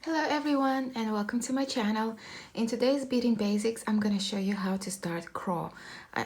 Hello everyone and welcome to my channel. In today's beading basics, I'm going to show you how to start crawl.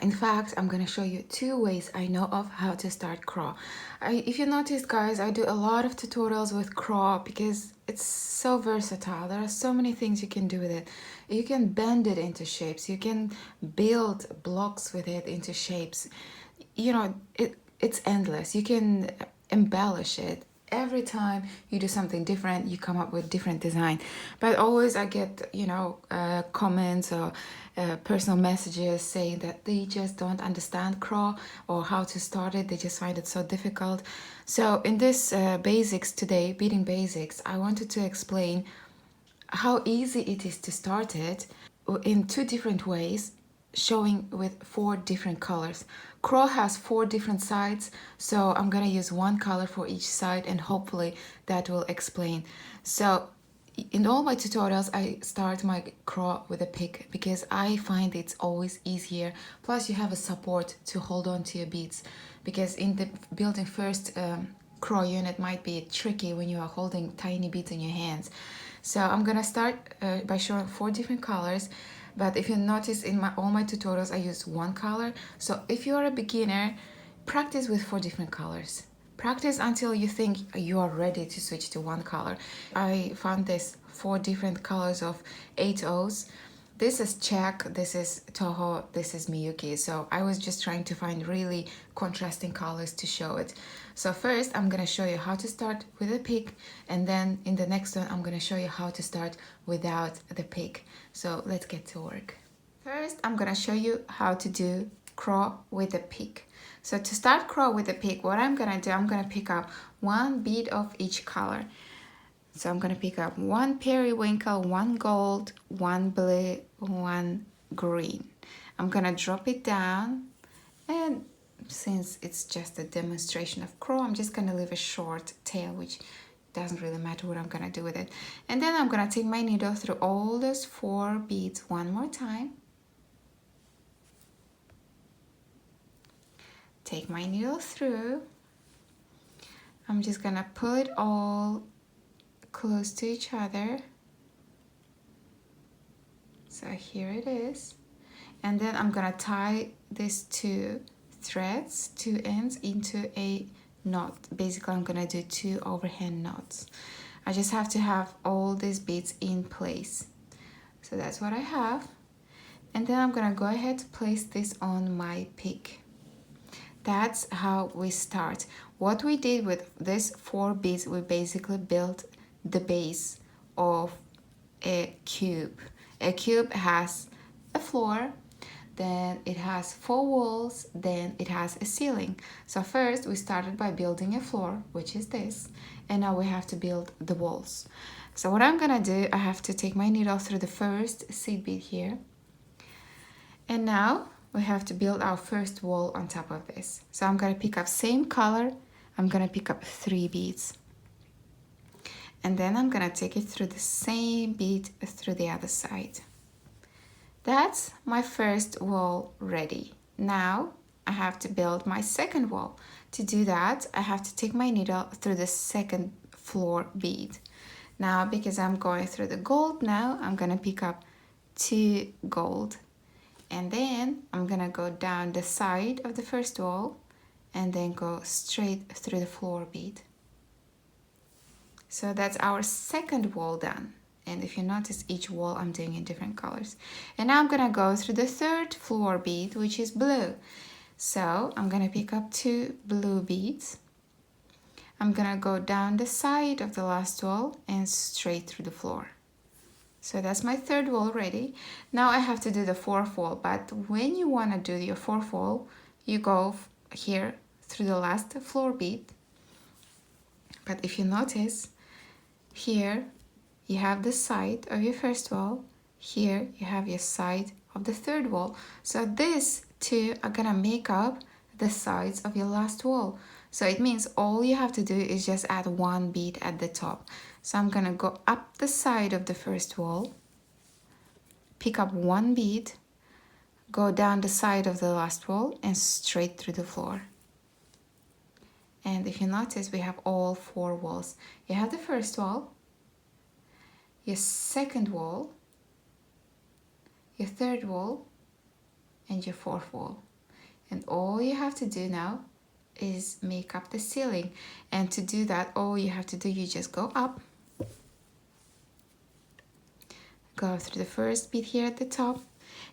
In fact, I'm going to show you two ways I know of how to start crawl. If you noticed guys, I do a lot of tutorials with crawl because it's so versatile. There are so many things you can do with it. You can bend it into shapes. You can build blocks with it into shapes. You know, it's endless. You can embellish it. Every time you do something different, you come up with different design. But always I get, comments or personal messages saying that they just don't understand crawl or how to start it. They just find it so difficult. So in this basics today, beading basics, I wanted to explain how easy it is to start it in two different ways, showing with four different colors. Crawl has four different sides, so I'm gonna use one color for each side and hopefully that will explain. So in all my tutorials, I start my crawl with a pick because I find it's always easier. Plus you have a support to hold on to your beads, because in the building first crawl unit might be tricky when you are holding tiny beads in your hands. So I'm gonna start by showing four different colors, but if you notice in all my tutorials I use one color. So if you're a beginner, practice with four different colors. Practice until you think you are ready to switch to one color. I found this four different colors of 8 O's. This is Czech, this is Toho, this is Miyuki. So I was just trying to find really contrasting colors to show it. So first I'm gonna show you how to start with a pick, and then in the next one I'm gonna show you how to start without the pick. So let's get to work. First I'm gonna show you how to do crawl with a pick. So to start crawl with a pick, what I'm gonna do, I'm gonna pick up one bead of each color. So I'm gonna pick up one periwinkle, one gold, one blue, one green. I'm gonna drop it down, and since it's just a demonstration of crawl, I'm just gonna leave a short tail, which doesn't really matter what I'm gonna do with it. And then I'm gonna take my needle through all those four beads one more time. Take my needle through. I'm just gonna pull it all close to each other. So here it is. And then I'm gonna tie these two threads, two ends, into a knot. Basically, I'm gonna do two overhand knots. I just have to have all these beads in place. So that's what I have. And then I'm gonna go ahead to place this on my pick. That's how we start. What we did with these four beads, we basically built the base of a cube. A cube has a floor, then it has four walls, then it has a ceiling. So first we started by building a floor, which is this, and now we have to build the walls. So what I'm gonna do, I have to take my needle through the first seed bead here, and now we have to build our first wall on top of this. So I'm gonna pick up same color, I'm gonna pick up 3 beads, and then I'm gonna take it through the same bead through the other side. That's my first wall ready. Now I have to build my second wall. To do that, I have to take my needle through the second floor bead. Now, because I'm going through the gold now, I'm gonna pick up 2 gold. And then I'm gonna go down the side of the first wall and then go straight through the floor bead. So that's our second wall done. And if you notice, each wall I'm doing in different colors. And now I'm gonna go through the third floor bead, which is blue. So I'm gonna pick up 2 blue beads. I'm gonna go down the side of the last wall and straight through the floor. So that's my third wall ready. Now I have to do the fourth wall, but when you wanna do your fourth wall, you go here through the last floor bead. But if you notice, here you have the side of your first wall, here you have your side of the third wall. So these two are gonna make up the sides of your last wall. So it means all you have to do is just add 1 bead at the top. So I'm gonna go up the side of the first wall, pick up 1 bead, go down the side of the last wall and straight through the floor. And if you notice, we have all 4 walls. You have the first wall, your second wall, your third wall, and your fourth wall. And all you have to do now is make up the ceiling. And to do that, all you have to do, you just go up, go through the first bead here at the top,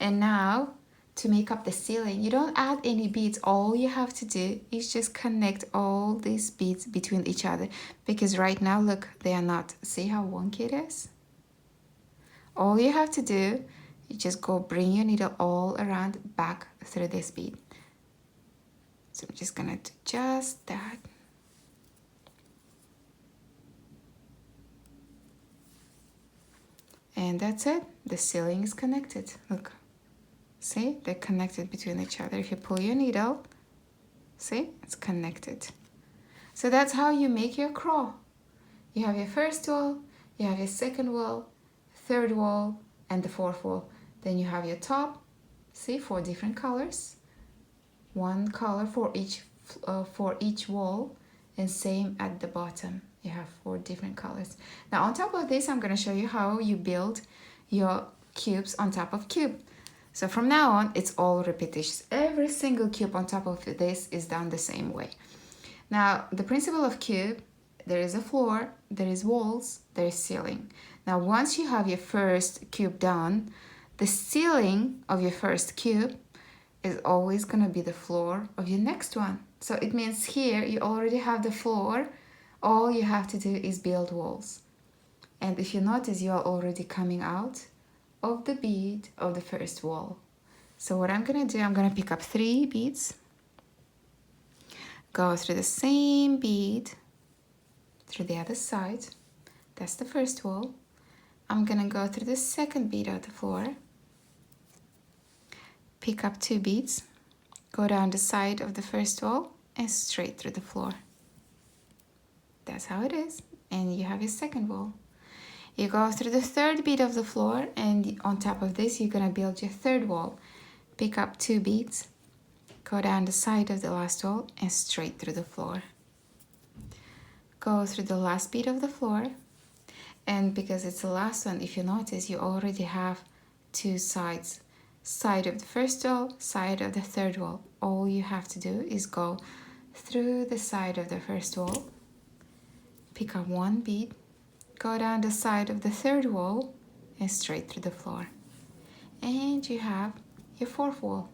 and now to make up the ceiling, you don't add any beads. All you have to do is just connect all these beads between each other, because right now, look, they are not. See how wonky it is? All you have to do, you just go bring your needle all around back through this bead. So I'm just gonna do just that. And that's it. The ceiling is connected. Look. See? They're connected between each other. If you pull your needle, see? It's connected. So that's how you make your craw. You have your first wall, you have your second wall, third wall, and the fourth wall. Then you have your top. See? 4 different colors. 1 color for each wall, and same at the bottom. You have 4 different colors. Now on top of this, I'm going to show you how you build your cubes on top of cube. So from now on, it's all repetitions. Every single cube on top of this is done the same way. Now the principle of cube, there is a floor, there is walls, there is ceiling. Now once you have your first cube done, the ceiling of your first cube is always going to be the floor of your next one. So it means here you already have the floor. All you have to do is build walls. And if you notice, you are already coming out of the bead of the first wall. So what I'm going to do, I'm going to pick up 3 beads, go through the same bead through the other side. That's the first wall. I'm going to go through the second bead of the floor, pick up 2 beads, go down the side of the first wall and straight through the floor. That's how it is. And you have your second wall. You go through the third bead of the floor, and on top of this, you're gonna build your third wall. Pick up 2 beads, go down the side of the last wall and straight through the floor. Go through the last bead of the floor, and because it's the last one, if you notice, you already have 2 sides. Side of the first wall, side of the third wall. All you have to do is go through the side of the first wall, pick up 1 bead, go down the side of the third wall and straight through the floor. And you have your fourth wall.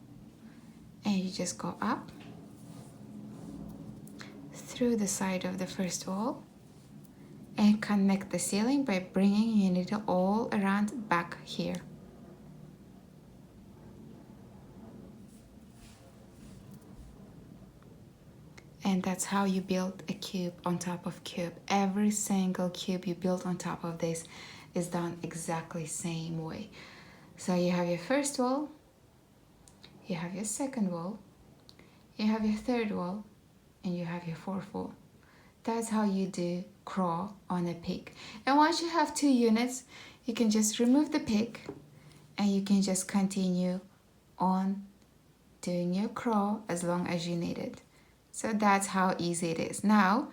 And you just go up through the side of the first wall and connect the ceiling by bringing your needle all around back here. And that's how you build a cube on top of cube. Every single cube you build on top of this is done exactly same way. So you have your first wall, you have your second wall, you have your third wall, and you have your fourth wall. That's how you do craw on a pig. And once you have 2 units, you can just remove the pig and you can just continue on doing your craw as long as you need it. So that's how easy it is. Now,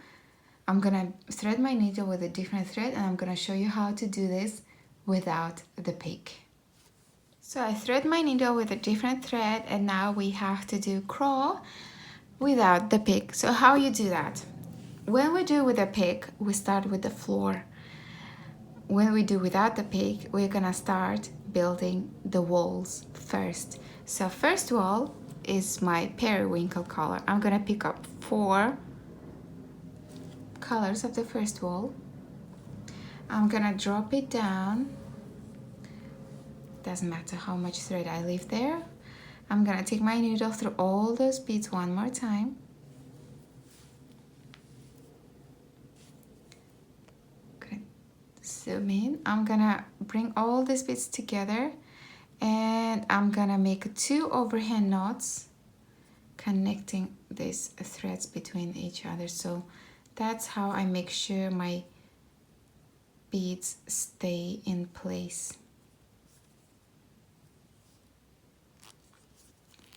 I'm gonna thread my needle with a different thread and I'm gonna show you how to do this without the pig. So I thread my needle with a different thread and now we have to do craw without the pig. So how you do that? When we do with a pig, we start with the floor. When we do without the pig, we're gonna start building the walls first. So first wall is my periwinkle color. I'm gonna pick up 4 colors of the first wall. I'm gonna drop it down. Doesn't matter how much thread I leave there. I'm gonna take my needle through all those beads one more time. Gonna zoom in. I'm gonna bring all these beads together and I'm gonna make 2 overhand knots connecting these threads between each other. So that's how I make sure my beads stay in place.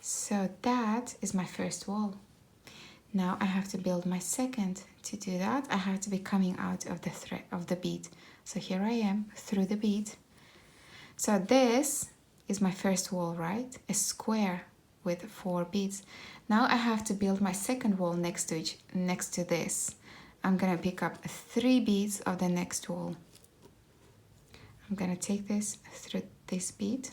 So that is my first wall. Now I have to build my second To do that, I have to be coming out of the thread of the bead. So here I am through the bead. So this is my first wall, right? A square with 4 beads. Now I have to build my second wall next to this. I'm gonna pick up 3 beads of the next wall. I'm gonna take this through this bead.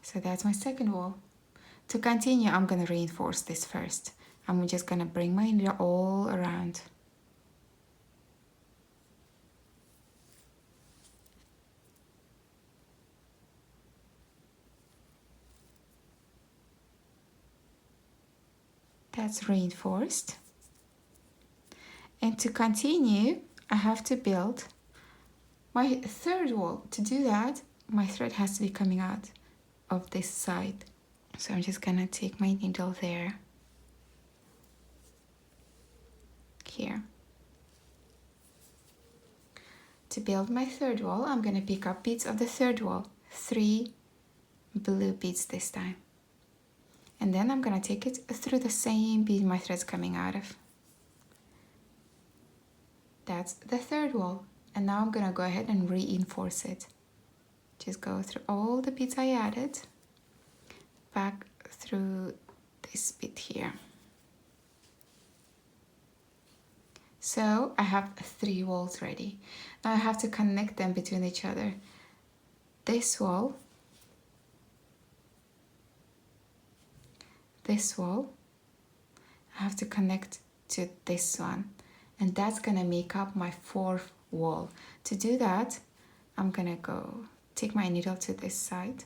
So that's my second wall. To continue, I'm gonna reinforce this first. I'm just gonna bring my needle all around. That's reinforced. And to continue, I have to build my third wall. To do that, my thread has to be coming out of this side. So I'm just gonna take my needle there, here. To build my third wall, I'm gonna pick up beads of the third wall, 3 blue beads this time. And then I'm gonna take it through the same bead my thread's coming out of. That's the third wall. And now I'm gonna go ahead and reinforce it. Just go through all the beads I added, back through this bit here. So I have 3 walls ready. Now I have to connect them between each other. This wall, I have to connect to this one. And that's gonna make up my 4th wall. To do that, I'm gonna go take my needle to this side.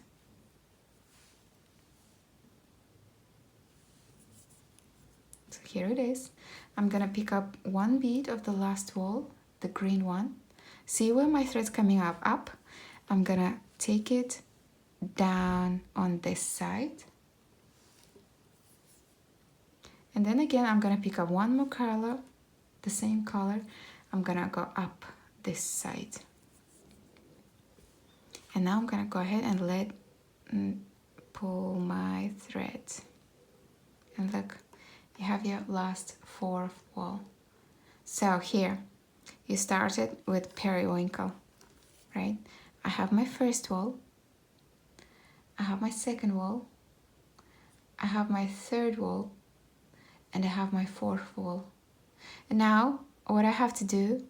So here it is. I'm gonna pick up 1 bead of the last wall, the green one. See where my thread's coming up? I'm gonna take it down on this side. And then again, I'm gonna pick up 1 more color, the same color. I'm gonna go up this side. And now I'm gonna go ahead and pull my thread. And look, you have your last 4th wall. So here, you started with periwinkle, right? I have my first wall, I have my second wall, I have my third wall, and I have my 4th wall. And now, what I have to do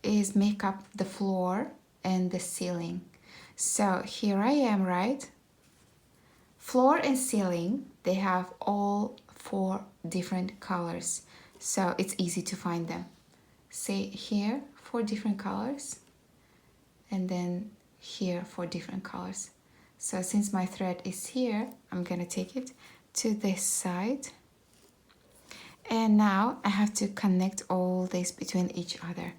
is make up the floor and the ceiling. So here I am, right? Floor and ceiling, they have all 4 different colors. So it's easy to find them. Say here, 4 different colors. And then here, 4 different colors. So since my thread is here, I'm gonna take it to this side. And now I have to connect all this between each other.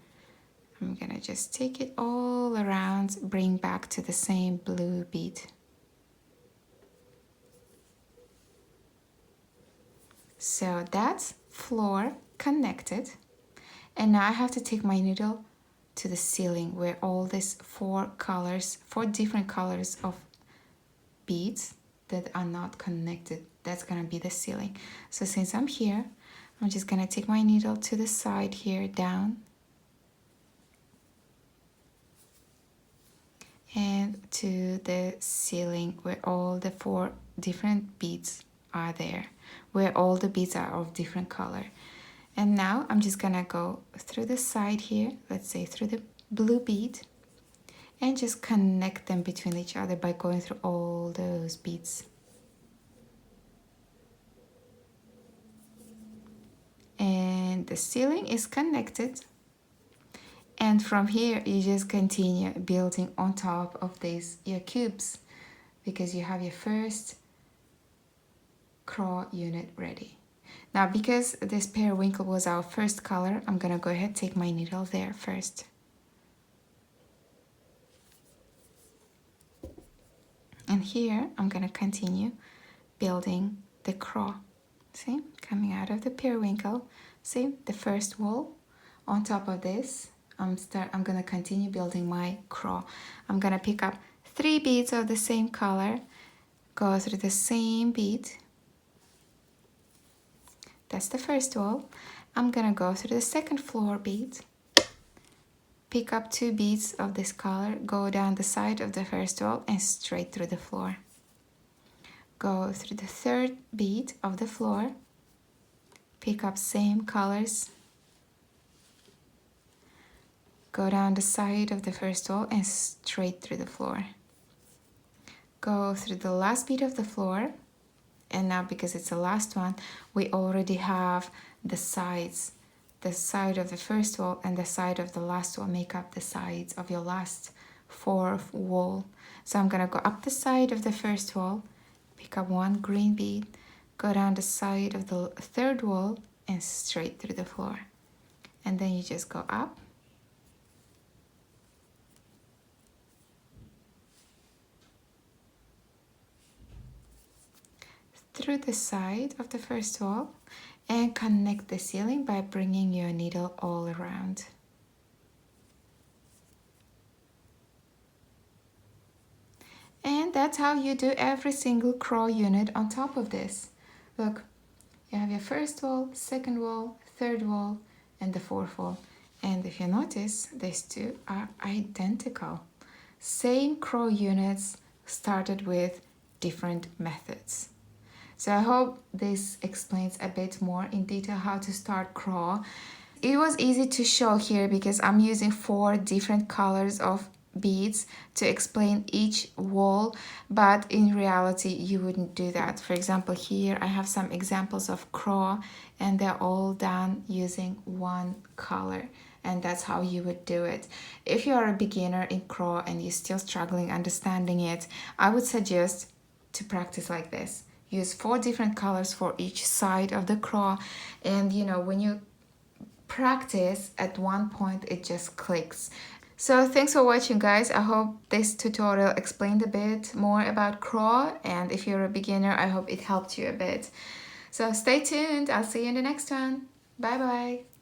I'm gonna just take it all around, bring back to the same blue bead. So that's floor connected. And now I have to take my needle to the ceiling where all these 4 different colors of beads that are not connected, that's gonna be the ceiling. So since I'm here, I'm just gonna take my needle to the side here, down, and to the ceiling where all the 4 different beads are there, where all the beads are of different color. And now I'm just gonna go through the side here, let's say through the blue bead, and just connect them between each other by going through all those beads. And the ceiling is connected. And from here, you just continue building on top of these, your cubes, because you have your first craw unit ready. Now, because this periwinkle was our first color, I'm gonna go ahead and take my needle there first. And here, I'm gonna continue building the craw. See, coming out of the periwinkle. See, the first wall. On top of this, I'm gonna continue building my craw. I'm gonna pick up 3 beads of the same color, go through the same bead, That's the first wall. I'm gonna go through the second floor bead, pick up 2 beads of this color, go down the side of the first wall and straight through the floor. Go through the third bead of the floor, pick up same colors, go down the side of the first wall and straight through the floor. Go through the last bead of the floor, and now because it's the last one, we already have the sides. The side of the first wall and the side of the last wall make up the sides of your last fourth wall. So I'm gonna go up the side of the first wall, pick up 1 green bead, go down the side of the third wall and straight through the floor. And then you just go up, through the side of the first wall, and connect the ceiling by bringing your needle all around. And that's how you do every single crawl unit on top of this. Look, you have your first wall, second wall, third wall, and the fourth wall. And if you notice, these two are identical. Same crawl units started with different methods. So I hope this explains a bit more in detail how to start crawl. It was easy to show here because I'm using 4 different colors of beads to explain each wall, but in reality you wouldn't do that. For example, here I have some examples of crawl and they're all done using 1 color, and that's how you would do it. If you are a beginner in crawl and you're still struggling understanding it, I would suggest to practice like this. Use 4 different colors for each side of the crawl, and you know, when you practice, at one point it just clicks. So thanks for watching, guys. I hope this tutorial explained a bit more about crawl, and if you're a beginner, I hope it helped you a bit. So stay tuned. I'll see you in the next one. Bye bye.